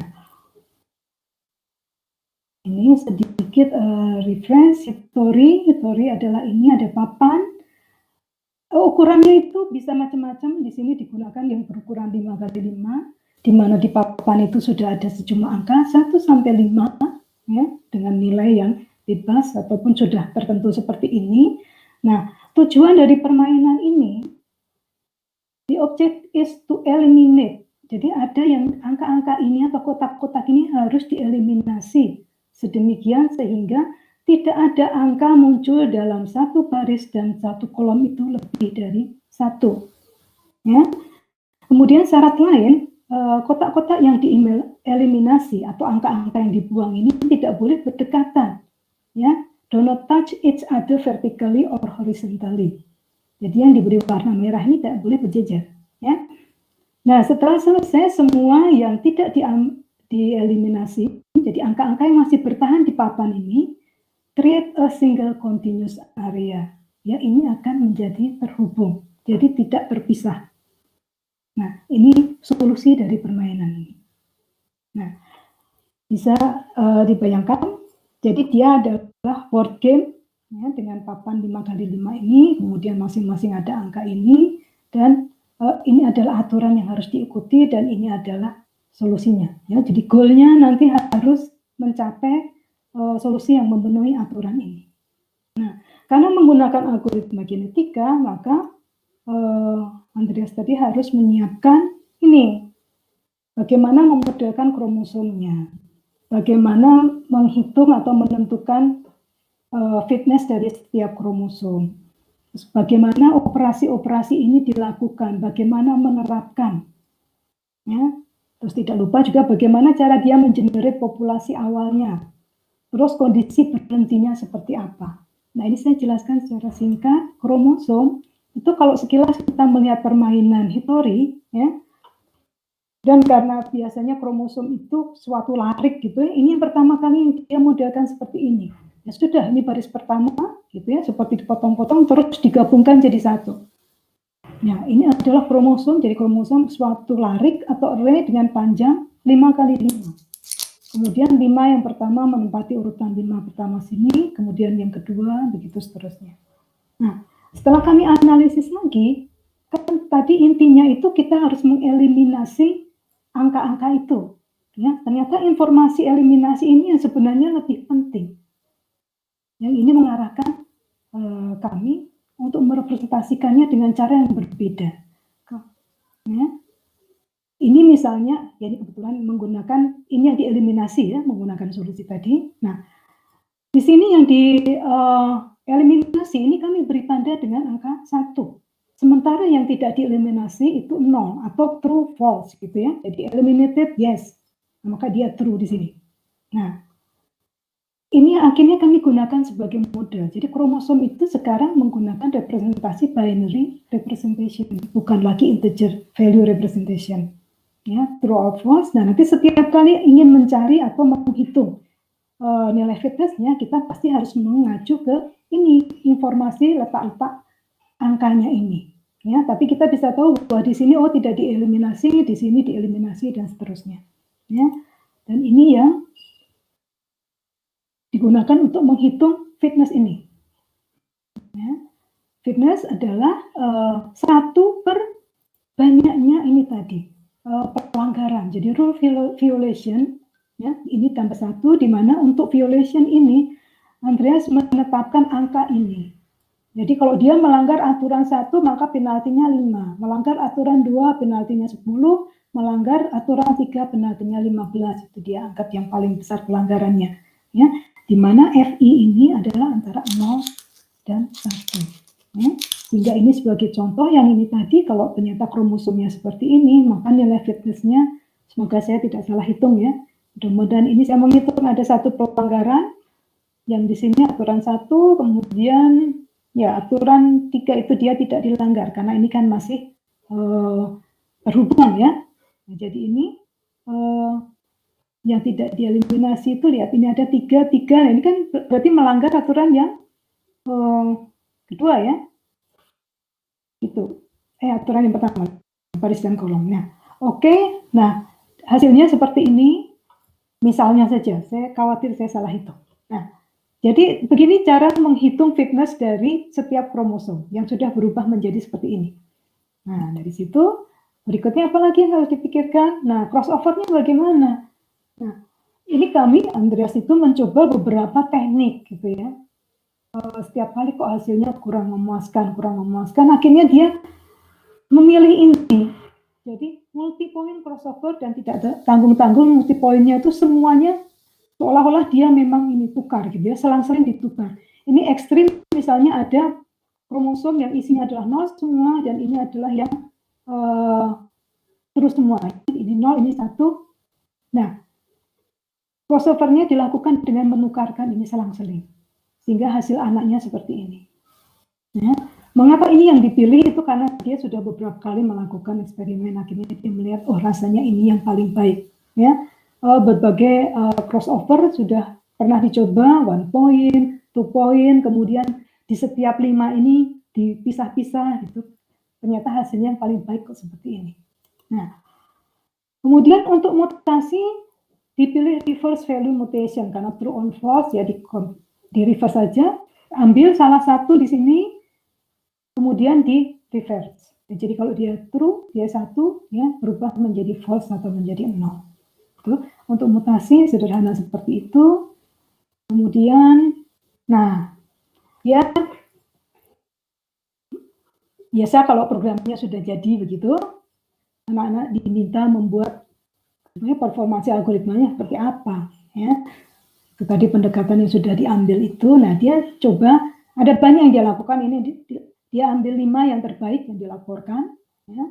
ini sedikit reference Hitori. Hitori adalah ini ada papan. Ukurannya itu bisa macam-macam. Di sini digunakan yang berukuran 5x5, di mana di papan itu sudah ada sejumlah angka 1 sampai 5, ya, dengan nilai yang bebas ataupun sudah tertentu seperti ini. Nah, tujuan dari permainan ini, the object is to eliminate. Jadi ada yang angka-angka ini atau kotak-kotak ini harus dieliminasi sedemikian sehingga tidak ada angka muncul dalam satu baris dan satu kolom itu lebih dari 1. Ya. Kemudian syarat lain, kotak-kotak yang dieliminasi atau angka-angka yang dibuang ini tidak boleh berdekatan. Ya. Do not touch each other vertically or horizontally. Jadi yang diberi warna merah ini tidak boleh berjejer. Ya. Nah, setelah selesai semua yang tidak dieliminasi, jadi angka-angka yang masih bertahan di papan ini, create a single continuous area. Ya, ini akan menjadi terhubung, jadi tidak terpisah. Nah, ini solusi dari permainan ini. Nah, bisa dibayangkan, jadi dia adalah board game ya, dengan papan 5x5 ini, kemudian masing-masing ada angka ini, dan ini adalah aturan yang harus diikuti dan ini adalah solusinya. Ya, jadi goalnya nanti harus mencapai solusi yang memenuhi aturan ini. Nah, karena menggunakan algoritma genetika, maka Andreas tadi harus menyiapkan ini, bagaimana memodelkan kromosomnya, bagaimana menghitung atau menentukan fitness dari setiap kromosom. Terus bagaimana operasi-operasi ini dilakukan, bagaimana menerapkan, ya. Terus tidak lupa juga bagaimana cara dia mengenerate populasi awalnya, terus kondisi berhentinya seperti apa. Nah, ini saya jelaskan secara singkat. Kromosom itu kalau sekilas kita melihat permainan Hitori, ya, dan karena biasanya kromosom itu suatu larik gitu ya, ini yang pertama kali dia modelkan seperti ini. Ya sudah, ini baris pertama gitu ya, seperti dipotong-potong terus digabungkan jadi satu. Nah, ini adalah kromosom, jadi kromosom suatu larik atau array dengan panjang 5x5. Kemudian 5 yang pertama menempati urutan 5 pertama sini, kemudian yang kedua, begitu seterusnya. Nah, setelah kami analisis lagi, kan tadi intinya itu kita harus mengeliminasi angka-angka itu. Ya, ternyata informasi eliminasi ini yang sebenarnya lebih penting. Yang ini mengarahkan kami untuk merepresentasikannya dengan cara yang berbeda. Ya. Ini misalnya, ya ini kebetulan menggunakan, ini yang dieliminasi ya, menggunakan solusi tadi. Nah, di sini yang dieliminasi ini kami beri tanda dengan angka 1. Sementara yang tidak dieliminasi itu 0 atau true false gitu ya. Jadi eliminated yes, nah, maka dia true di sini. Nah, ini akhirnya kami gunakan sebagai model. Jadi kromosom itu sekarang menggunakan representasi binary representation, bukan lagi integer value representation. Ya, true or false. Nah, nanti setiap kali ingin mencari atau menghitung nilai fitnessnya, kita pasti harus mengacu ke ini informasi letak-letak angkanya ini. Ya, tapi kita bisa tahu bahwa di sini tidak dieliminasi, di sini dieliminasi dan seterusnya. Ya, dan ini yang digunakan untuk menghitung fitness ini. Ya. Fitness adalah 1 per banyaknya ini tadi pelanggaran. Jadi rule violation, ya, ini tambah 1, di mana untuk violation ini Andreas menetapkan angka ini. Jadi kalau dia melanggar aturan 1 maka penaltinya 5, melanggar aturan 2 penaltinya 10, melanggar aturan 3 penaltinya 15. Itu dia angka yang paling besar pelanggarannya. Ya. Di mana FI ini adalah antara 0 dan 1. Ya. Sehingga ini sebagai contoh yang ini tadi, kalau ternyata kromosomnya seperti ini, maka nilai fitnessnya, semoga saya tidak salah hitung ya, mudah-mudahan ini saya menghitung ada 1 pelanggaran, yang di sini aturan 1, kemudian Ya, aturan 3 itu dia tidak dilanggar karena ini kan masih berhubungan ya. Nah, jadi ini yang tidak dieliminasi itu lihat ini ada 3, nah, ini kan berarti melanggar aturan yang kedua ya. Itu aturan yang pertama, baris dan kolom. Nah, oke. Nah, hasilnya seperti ini. Misalnya saja, saya khawatir saya salah hitung. Nah, jadi begini cara menghitung fitness dari setiap kromosom yang sudah berubah menjadi seperti ini. Nah, dari situ berikutnya apa lagi yang harus dipikirkan? Nah, crossover-nya bagaimana? Nah, ini kami, Andreas itu mencoba beberapa teknik gitu ya. Setiap kali kok hasilnya kurang memuaskan, akhirnya dia memilih ini. Jadi multi point crossover dan tidak tanggung-tanggung multi pointnya itu semuanya seolah-olah dia memang ini tukar gitu ya, selang-seling ditukar. Ini ekstrim misalnya ada kromosom yang isinya adalah 0 semua dan ini adalah yang terus semua. Ini 0, ini 1. Nah, crossover-nya dilakukan dengan menukarkan ini selang-seling. Sehingga hasil anaknya seperti ini. Ya. Mengapa ini yang dipilih itu karena dia sudah beberapa kali melakukan eksperimen, akhirnya dia melihat oh rasanya ini yang paling baik. Ya. Berbagai crossover sudah pernah dicoba, 1 point, 2 point, kemudian di setiap 5 ini dipisah-pisah gitu. Ternyata hasilnya yang paling baik kok seperti ini. Nah, kemudian untuk mutasi dipilih reverse value mutation karena true on false ya di reverse saja, ambil salah satu di sini, kemudian di reverse. Jadi kalau dia true, dia 1 ya berubah menjadi false atau menjadi 0. Itu untuk mutasi sederhana seperti itu. Kemudian, nah, ya biasa kalau programnya sudah jadi begitu, anak-anak diminta membuat performansi algoritmanya seperti apa, ya. Itu tadi pendekatan yang sudah diambil itu. Nah, dia coba ada banyak yang dia lakukan. Ini dia ambil 5 yang terbaik yang dilaporkan, ya,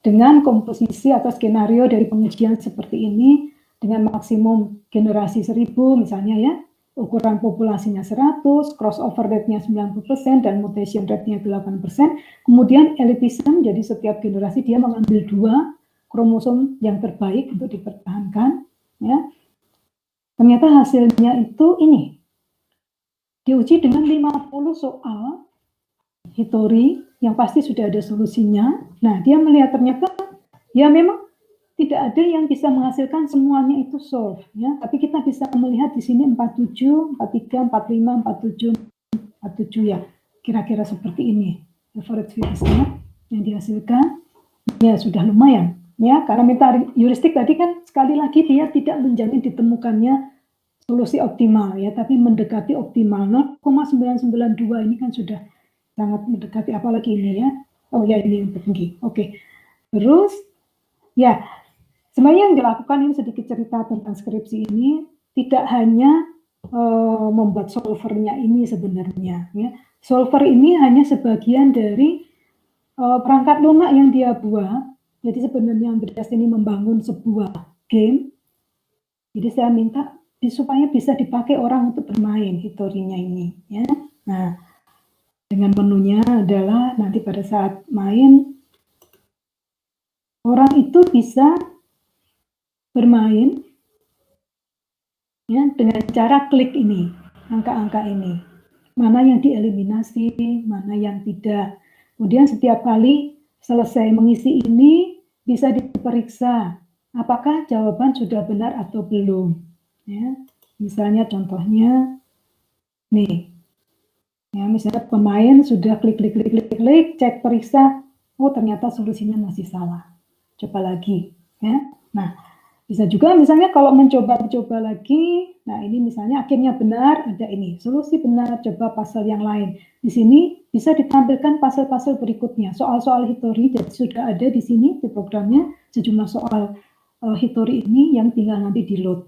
dengan komposisi atau skenario dari pengujian seperti ini. Dengan maksimum generasi 1000 misalnya ya, ukuran populasinya 100, crossover rate-nya 90%, dan mutation rate-nya 8%. Kemudian elitism, jadi setiap generasi dia mengambil 2 kromosom yang terbaik untuk dipertahankan. Ya. Ternyata hasilnya itu ini, diuji dengan 50 soal history, yang pasti sudah ada solusinya. Nah, dia melihat ternyata ya memang tidak ada yang bisa menghasilkan semuanya itu solve ya, tapi kita bisa melihat di sini 47, 43, 45, 47, 47 ya, kira-kira seperti ini average fitness-nya yang dihasilkan ya sudah lumayan ya, karena meta heuristik tadi kan sekali lagi dia tidak menjamin ditemukannya solusi optimal ya, tapi mendekati optimal. 0,992 ini kan sudah sangat mendekati, apalagi ini ya. Oh ya, ini yang tertinggi. Oke. Terus ya, sebenarnya yang dilakukan ini sedikit cerita tentang skripsi ini, tidak hanya membuat solvernya ini sebenarnya ya. Solver ini hanya sebagian dari perangkat lunak yang dia buat. Jadi sebenarnya Andreas ini membangun sebuah game. Jadi saya minta supaya bisa dipakai orang untuk bermain historinya ini ya. Nah, dengan menunya adalah nanti pada saat main orang itu bisa bermain ya dengan cara klik ini, angka-angka ini. Mana yang dieliminasi, mana yang tidak. Kemudian setiap kali selesai mengisi ini bisa diperiksa apakah jawaban sudah benar atau belum. Ya, misalnya contohnya nih. Ya, misalnya pemain sudah klik, cek periksa, oh ternyata solusinya masih salah. Coba lagi, ya. Nah, bisa juga misalnya kalau mencoba lagi, nah ini misalnya akhirnya benar, ada ini, solusi benar, coba pasal yang lain. Di sini bisa ditampilkan pasal-pasal berikutnya, soal-soal history, jadi sudah ada di sini di programnya, sejumlah soal history ini yang tinggal nanti di load.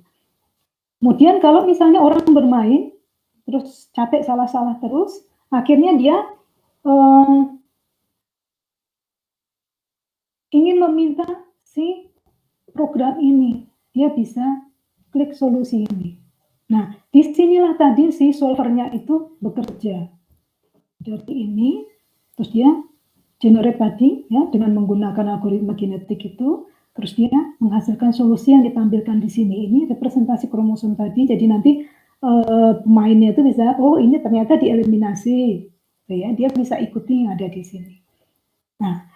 Kemudian kalau misalnya orang bermain, terus catat salah-salah terus, akhirnya dia ingin meminta si program ini, dia bisa klik solusi ini. Nah, disinilah tadi si solvernya itu bekerja. dari ini, terus dia generate tadi ya dengan menggunakan algoritma genetik itu, terus dia menghasilkan solusi yang ditampilkan di sini. Ini representasi kromosom tadi, jadi nanti pemainnya itu bisa, oh ini ternyata dieliminasi, ya dia bisa ikuti yang ada di sini. Nah,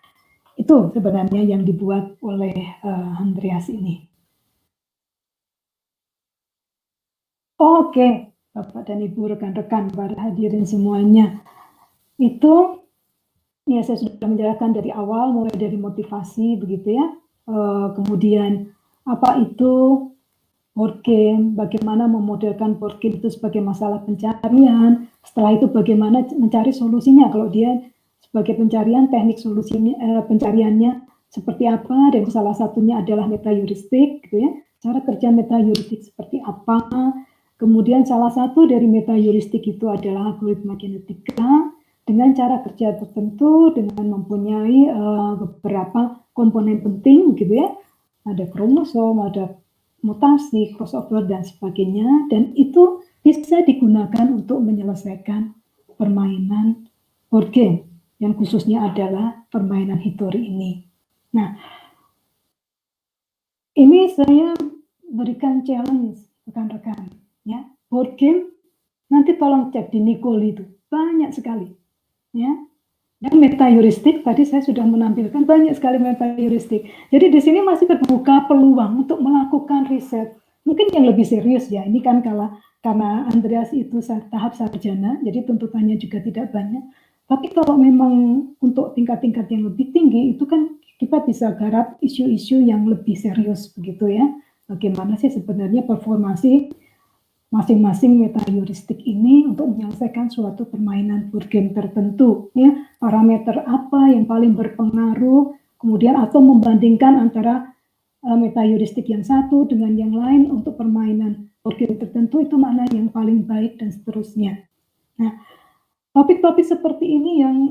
itu sebenarnya yang dibuat oleh Andreas ini. Oke, Bapak dan Ibu rekan-rekan para hadirin semuanya, itu ya saya sudah menjelaskan dari awal, mulai dari motivasi begitu ya, kemudian apa itu board game, bagaimana memodelkan board game itu sebagai masalah pencarian, setelah itu bagaimana mencari solusinya, kalau dia sebagai pencarian, teknik solusinya, pencariannya seperti apa, dan salah satunya adalah metaheuristik, gitu ya, cara kerja metaheuristik seperti apa, kemudian salah satu dari metaheuristik itu adalah algoritma genetika, dengan cara kerja tertentu, dengan mempunyai beberapa komponen penting, gitu ya, ada kromosom, ada mutasi, crossover, dan sebagainya, dan itu bisa digunakan untuk menyelesaikan permainan board game, yang khususnya adalah permainan Hitori ini. Nah, ini saya berikan challenge rekan-rekan, ya, board game, nanti tolong cek di Nikoli itu, banyak sekali, ya. Dan metaheuristik, tadi saya sudah menampilkan banyak sekali metaheuristik. Jadi di sini masih terbuka peluang untuk melakukan riset. Mungkin yang lebih serius ya, ini kan karena Andreas itu tahap sarjana, jadi tuntutannya juga tidak banyak. Tapi kalau memang untuk tingkat-tingkat yang lebih tinggi, itu kan kita bisa garap isu-isu yang lebih serius begitu ya. Bagaimana sih sebenarnya performasi masing-masing metaheuristik ini untuk menyelesaikan suatu permainan board game tertentu, ya, parameter apa yang paling berpengaruh, kemudian atau membandingkan antara metaheuristik yang satu dengan yang lain untuk permainan board game tertentu, itu mana yang paling baik dan seterusnya. Nah, topik-topik seperti ini yang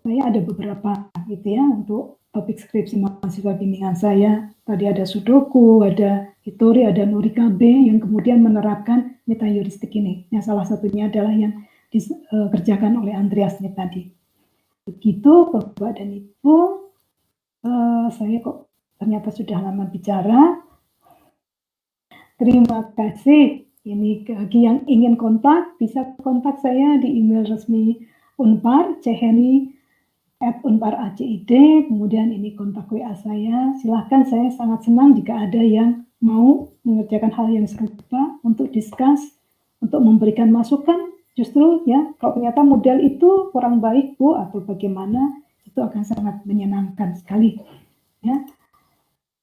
saya ada beberapa gitu ya untuk topik skripsi mahasiswa bimbingan saya. Tadi ada Sudoku, ada Hitori, ada Norikabe yang kemudian menerapkan metaheuristik ini. Yang salah satunya adalah yang dikerjakan oleh Andreas ini tadi. Begitu Bapak dan Ibu, saya kok ternyata sudah lama bicara. Terima kasih. Ini bagi yang ingin kontak, bisa kontak saya di email resmi Unpar, cheheni@unpar.ac.id, kemudian ini kontak WA saya. Silahkan, saya sangat senang jika ada yang mau mengerjakan hal yang serupa untuk discuss, untuk memberikan masukan. Justru ya, kalau ternyata model itu kurang baik Bu, atau bagaimana, itu akan sangat menyenangkan sekali. Ya.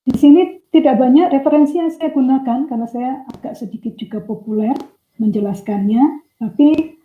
Di sini tidak banyak referensi yang saya gunakan karena saya agak sedikit juga populer menjelaskannya, tapi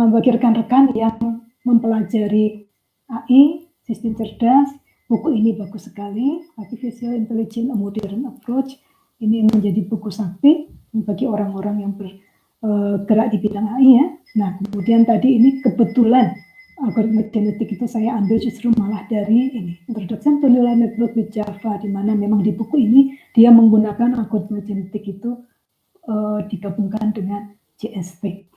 bagi rekan-rekan yang mempelajari AI, sistem cerdas, buku ini bagus sekali, Artificial Intelligence, A Modern Approach. Ini menjadi buku sakti bagi orang-orang yang bergerak di bidang AI ya. Nah, kemudian tadi ini kebetulan algoritma genetik itu saya ambil justru malah dari ini, Introduction to Neural Network with Java, di mana memang di buku ini dia menggunakan algoritma genetik itu digabungkan dengan JSP.